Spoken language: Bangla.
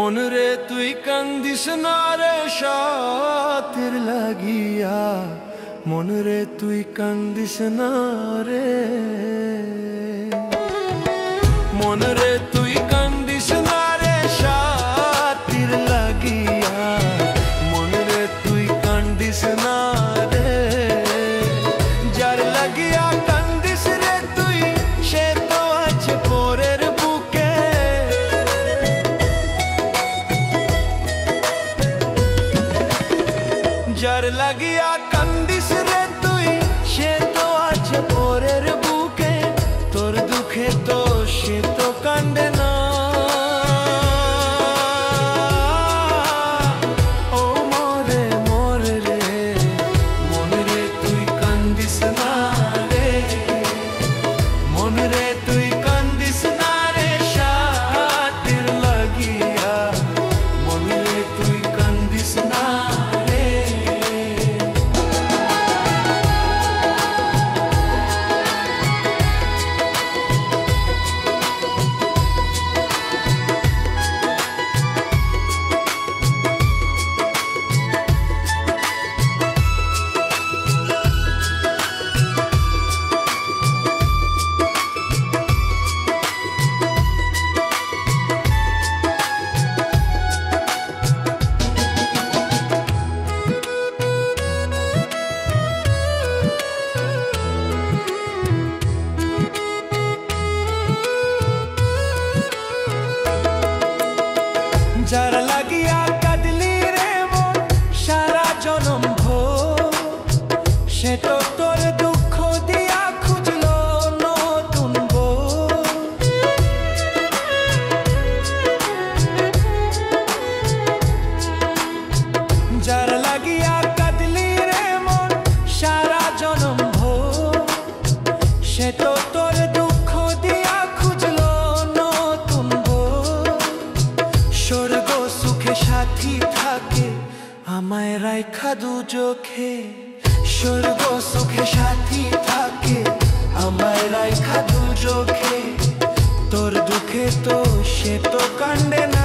মন রে তুই কান্দিস না রে সাথের লাগিয়া, মন রে তুই কান্দিস না রে, মন রে তুই কান্দিস না রে সাথের লাগিয়া, মন রে তুই কান্দিস না রে। যার লাগিয়া কান্দিস রে তুই সে তো আছে পরের বুকে, যার লাগিয়া কান্দিস রে তুই সে তো আছে পরের বুকে, তোর দুঃখে তো সে তো কান্দে না। ও মরে মরে রে, মন রে তুই কান্দিস না রে, মন রে তুই কান্দিস না রে সাথের লাগিয়া, মন রে তুই কান্দিস না রে। যার লাগিয়া কাঁদলি রে মন সারা জনম ভোর, সে তো তোর দুঃখ দিয়া খুঁজলো নতুন বউ। যার লাগিয়া কাঁদলি রে মন সারা জনম ভোর, সে তো তোর দুঃখ দিয়া খুঁজলো নতুন বউ। স্বর্গ সুখে সাথী থাকে আমায় রাইখা দু চোখে, স্বর্গ সুখে সাথী থাকে আমায় রাইখা দু চোখে, তোর দুঃখে তো সে তো কান্দে না।